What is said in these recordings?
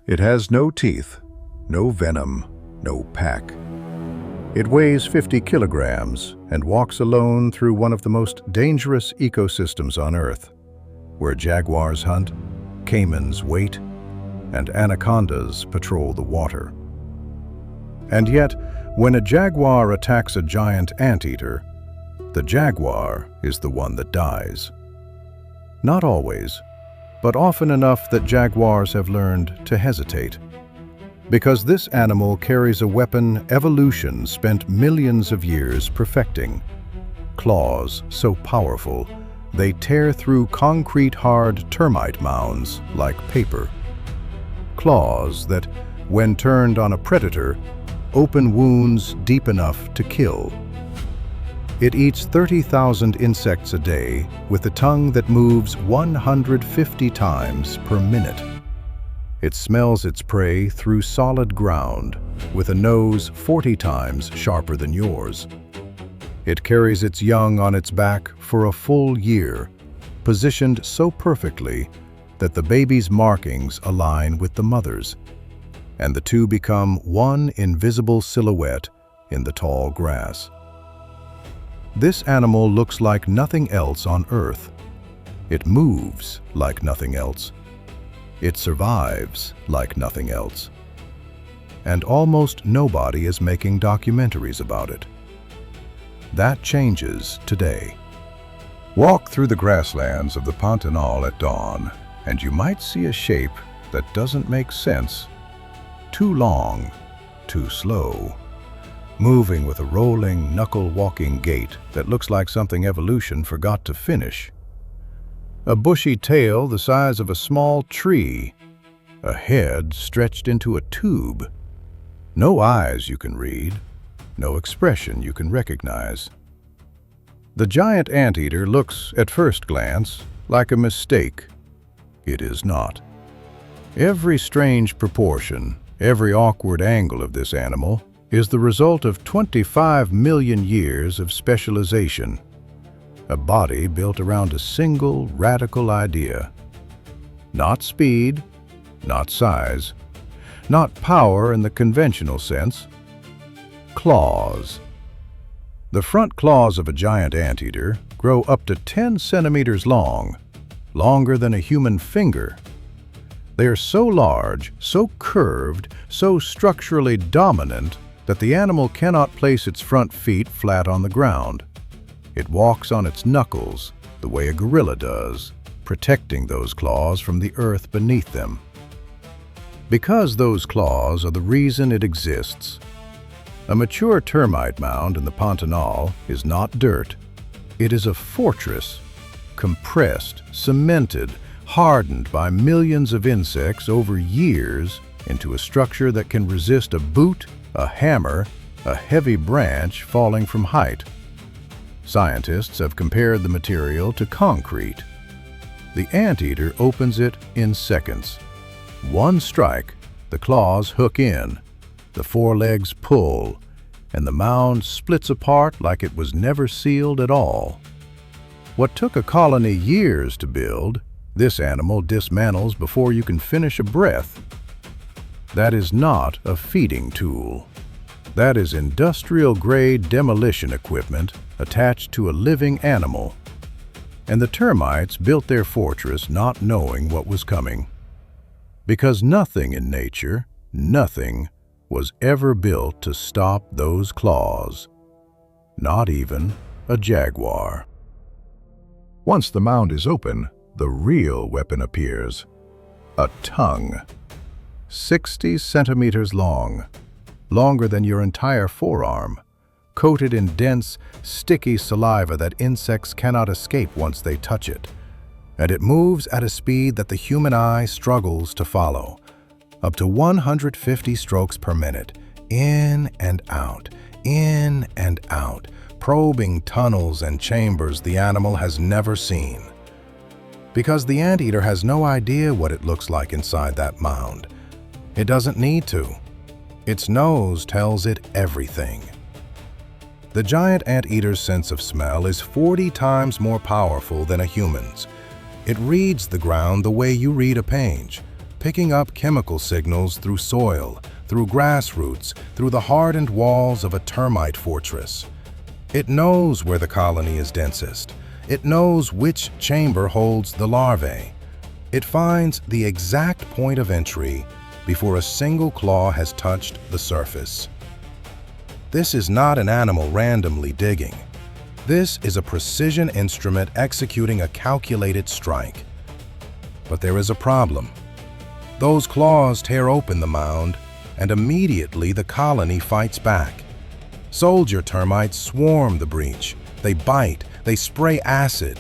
It has no teeth, no venom, no pack. It weighs 50 kilograms and walks alone through one of the most dangerous ecosystems on Earth, where jaguars hunt, caimans wait, and anacondas patrol the water. And yet, when a jaguar attacks a giant anteater, the jaguar is the one that dies. Not always, but often enough that jaguars have learned to hesitate. Because this animal carries a weapon evolution spent millions of years perfecting. Claws so powerful, they tear through concrete-hard termite mounds like paper. Claws that, when turned on a predator, open wounds deep enough to kill. It eats 30,000 insects a day with a tongue that moves 150 times per minute. It smells its prey through solid ground with a nose 40 times sharper than yours. It carries its young on its back for a full year, positioned so perfectly that the baby's markings align with the mother's, and the two become one invisible silhouette in the tall grass. This animal looks like nothing else on Earth. It moves like nothing else. It survives like nothing else. And almost nobody is making documentaries about it. That changes today. Walk through the grasslands of the Pantanal at dawn, and you might see a shape that doesn't make sense. Too long, too slow, moving with a rolling, knuckle-walking gait that looks like something evolution forgot to finish. A bushy tail the size of a small tree, a head stretched into a tube. No eyes you can read, no expression you can recognize. The giant anteater looks, at first glance, like a mistake. It is not. Every strange proportion, every awkward angle of this animal is the result of 25 million years of specialization. A body built around a single radical idea. Not speed, not size, not power in the conventional sense. Claws. The front claws of a giant anteater grow up to 10 centimeters long, longer than a human finger. They are so large, so curved, so structurally dominant that the animal cannot place its front feet flat on the ground. It walks on its knuckles, the way a gorilla does, protecting those claws from the earth beneath them. Because those claws are the reason it exists. A mature termite mound in the Pantanal is not dirt. It is a fortress, compressed, cemented, hardened by millions of insects over years into a structure that can resist a boot, a hammer, a heavy branch falling from height. Scientists have compared the material to concrete. The anteater opens it in seconds. One strike, the claws hook in, the forelegs pull, and the mound splits apart like it was never sealed at all. What took a colony years to build, this animal dismantles before you can finish a breath. That is not a feeding tool. That is industrial-grade demolition equipment attached to a living animal. And the termites built their fortress not knowing what was coming. Because nothing in nature, nothing, was ever built to stop those claws. Not even a jaguar. Once the mound is open, the real weapon appears. A tongue. 60 centimeters long, longer than your entire forearm, coated in dense, sticky saliva that insects cannot escape once they touch it. And it moves at a speed that the human eye struggles to follow, up to 150 strokes per minute, in and out, probing tunnels and chambers the animal has never seen. Because the anteater has no idea what it looks like inside that mound. It doesn't need to. Its nose tells it everything. The giant anteater's sense of smell is 40 times more powerful than a human's. It reads the ground the way you read a page, picking up chemical signals through soil, through grass roots, through the hardened walls of a termite fortress. It knows where the colony is densest. It knows which chamber holds the larvae. It finds the exact point of entry before a single claw has touched the surface. This is not an animal randomly digging. This is a precision instrument executing a calculated strike. But there is a problem. Those claws tear open the mound, and immediately the colony fights back. Soldier termites swarm the breach. They bite, they spray acid.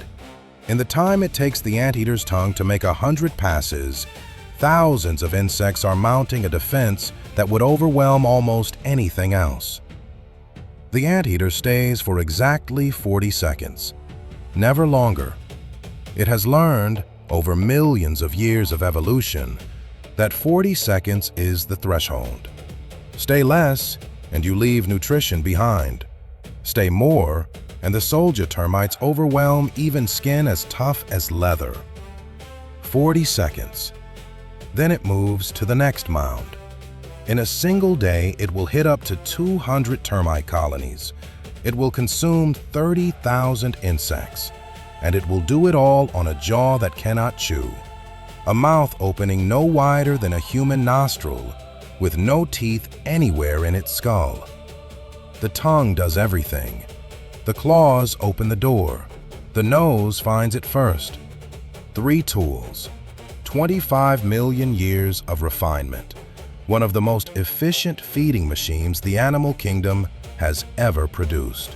In the time it takes the anteater's tongue to make 100 passes, thousands of insects are mounting a defense that would overwhelm almost anything else. The anteater stays for exactly 40 seconds, never longer. It has learned, over millions of years of evolution, that 40 seconds is the threshold. Stay less, and you leave nutrition behind. Stay more, and the soldier termites overwhelm even skin as tough as leather. 40 seconds. Then it moves to the next mound. In a single day, it will hit up to 200 termite colonies. It will consume 30,000 insects, and it will do it all on a jaw that cannot chew, a mouth opening no wider than a human nostril, with no teeth anywhere in its skull. The tongue does everything. The claws open the door. The nose finds it first. 3 tools, 25 million years of refinement, one of the most efficient feeding machines the animal kingdom has ever produced.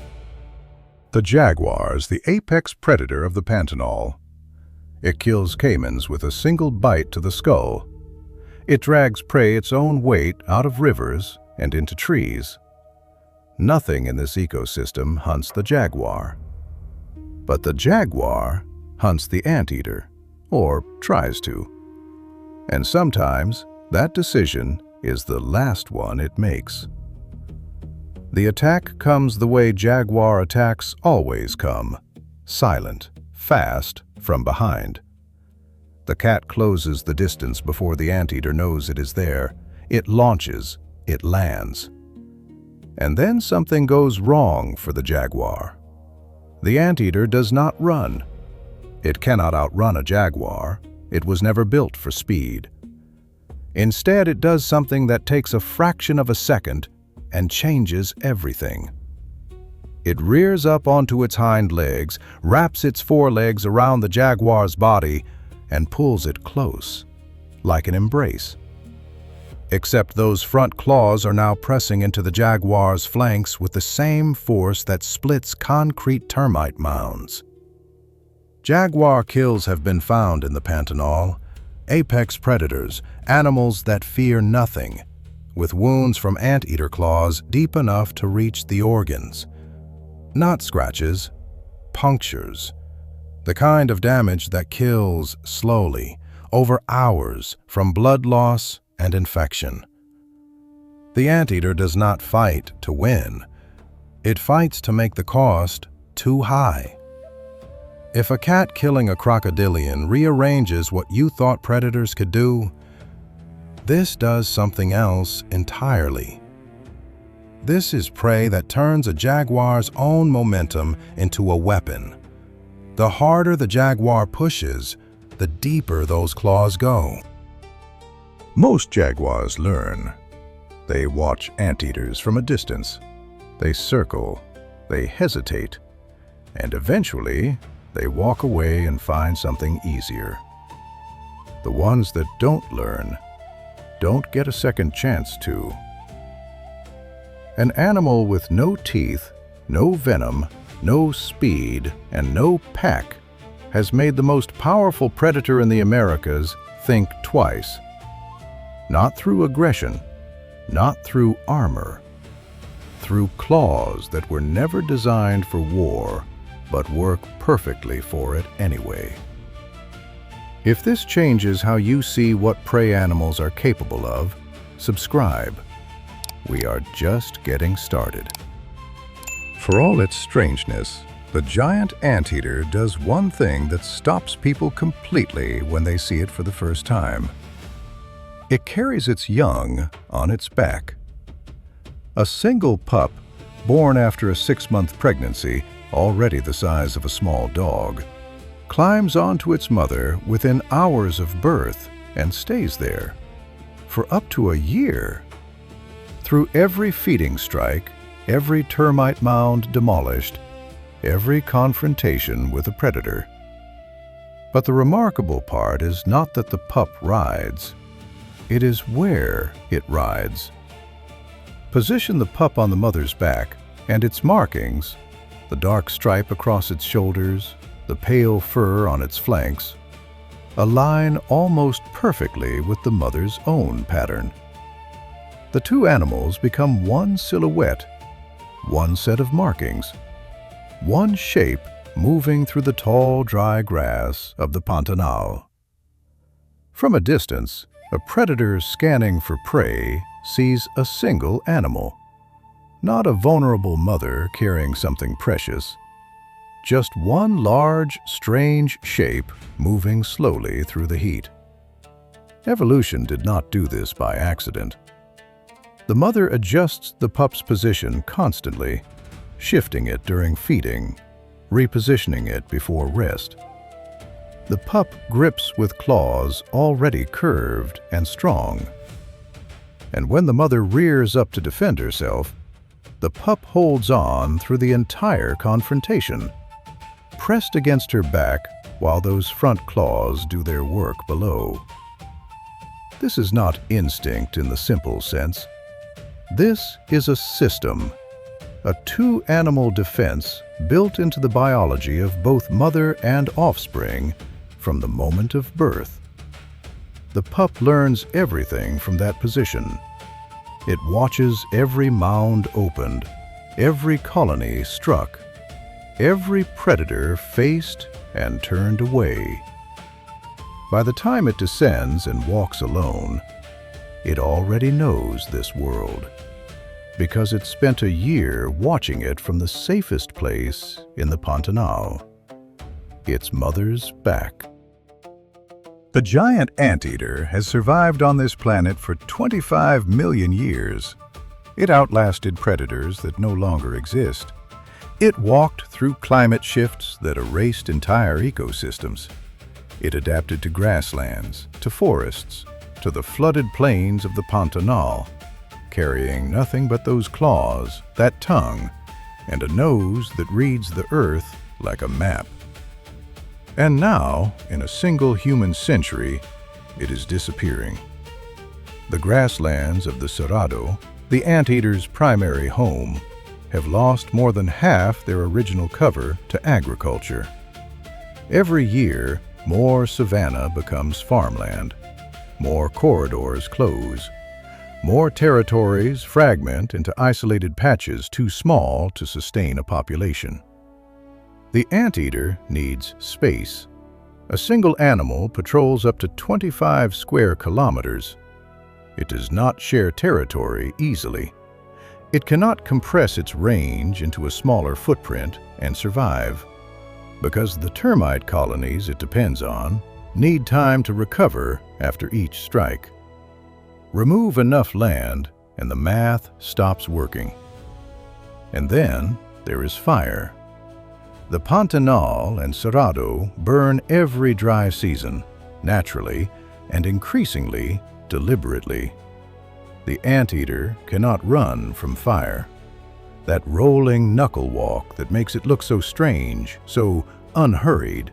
The jaguars, the apex predator of the Pantanal. It kills caimans with a single bite to the skull. It drags prey its own weight out of rivers and into trees. Nothing in this ecosystem hunts the jaguar. But the jaguar hunts the anteater, or tries to. And sometimes that decision is the last one it makes. The attack comes the way jaguar attacks always come, silent, fast, from behind. The cat closes the distance before the anteater knows it is there. It launches, it lands. And then something goes wrong for the jaguar. The anteater does not run. It cannot outrun a jaguar. It was never built for speed. Instead, it does something that takes a fraction of a second and changes everything. It rears up onto its hind legs, wraps its forelegs around the jaguar's body, and pulls it close, like an embrace. Except those front claws are now pressing into the jaguar's flanks with the same force that splits concrete termite mounds. Jaguar kills have been found in the Pantanal, apex predators, animals that fear nothing, with wounds from anteater claws deep enough to reach the organs. Not scratches, punctures. The kind of damage that kills slowly, over hours, from blood loss and infection. The anteater does not fight to win. It fights to make the cost too high. If a cat killing a crocodilian rearranges what you thought predators could do, this does something else entirely. This is prey that turns a jaguar's own momentum into a weapon. The harder the jaguar pushes, the deeper those claws go. Most jaguars learn. They watch anteaters from a distance. They circle, they hesitate, and eventually they walk away and find something easier. The ones that don't learn don't get a second chance to. An animal with no teeth, no venom, no speed, and no pack has made the most powerful predator in the Americas think twice. Not through aggression, not through armor, through claws that were never designed for war, but work perfectly for it anyway. If this changes how you see what prey animals are capable of, subscribe. We are just getting started. For all its strangeness, the giant anteater does one thing that stops people completely when they see it for the first time. It carries its young on its back. A single pup, born after a 6-month pregnancy, already the size of a small dog, climbs onto its mother within hours of birth and stays there for up to a year. Through every feeding strike, every termite mound demolished, every confrontation with a predator. But the remarkable part is not that the pup rides. It is where it rides. Position the pup on the mother's back, and its markings, the dark stripe across its shoulders, the pale fur on its flanks, align almost perfectly with the mother's own pattern. The two animals become one silhouette, one set of markings, one shape moving through the tall, dry grass of the Pantanal. From a distance, a predator scanning for prey sees a single animal, not a vulnerable mother carrying something precious, just one large, strange shape moving slowly through the heat. Evolution did not do this by accident. The mother adjusts the pup's position constantly, shifting it during feeding, repositioning it before rest. The pup grips with claws already curved and strong. And when the mother rears up to defend herself, the pup holds on through the entire confrontation, pressed against her back while those front claws do their work below. This is not instinct in the simple sense. This is a system, a two-animal defense built into the biology of both mother and offspring from the moment of birth. The pup learns everything from that position. It watches every mound opened, every colony struck, every predator faced and turned away. By the time it descends and walks alone, it already knows this world, because it spent a year watching it from the safest place in the Pantanal, its mother's back. The giant anteater has survived on this planet for 25 million years. It outlasted predators that no longer exist. It walked through climate shifts that erased entire ecosystems. It adapted to grasslands, to forests, to the flooded plains of the Pantanal, carrying nothing but those claws, that tongue, and a nose that reads the earth like a map. And now, in a single human century, it is disappearing. The grasslands of the Cerrado, the anteater's primary home, have lost more than half their original cover to agriculture. Every year, more savanna becomes farmland, more corridors close, more territories fragment into isolated patches too small to sustain a population. The anteater needs space. A single animal patrols up to 25 square kilometers. It does not share territory easily. It cannot compress its range into a smaller footprint and survive, because the termite colonies it depends on need time to recover after each strike. Remove enough land and the math stops working. And then there is fire. The Pantanal and Cerrado burn every dry season, naturally and increasingly deliberately. The anteater cannot run from fire. That rolling knuckle walk that makes it look so strange, so unhurried.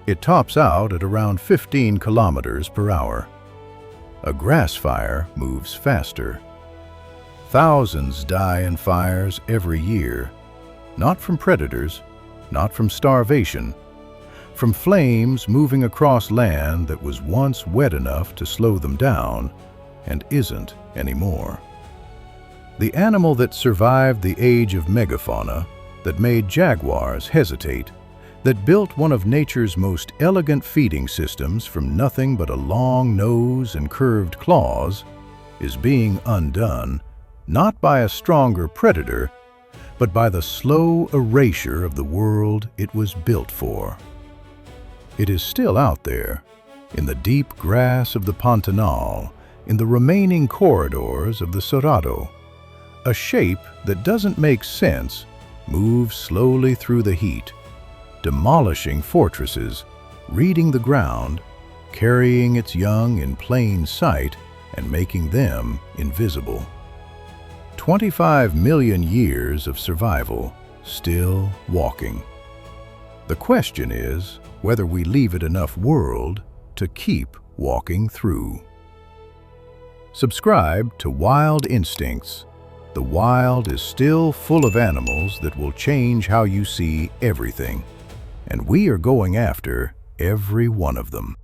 It tops out at around 15 kilometers per hour. A grass fire moves faster. Thousands die in fires every year, not from predators, not from starvation, from flames moving across land that was once wet enough to slow them down and isn't anymore. The animal that survived the age of megafauna, that made jaguars hesitate, that built one of nature's most elegant feeding systems from nothing but a long nose and curved claws, is being undone, not by a stronger predator, but by the slow erasure of the world it was built for. It is still out there, in the deep grass of the Pantanal, in the remaining corridors of the Cerrado. A shape that doesn't make sense moves slowly through the heat, demolishing fortresses, reading the ground, carrying its young in plain sight, and making them invisible. 25 million years of survival, still walking. The question is whether we leave it enough world to keep walking through. Subscribe to Wild Instincts. The wild is still full of animals that will change how you see everything, and we are going after every one of them.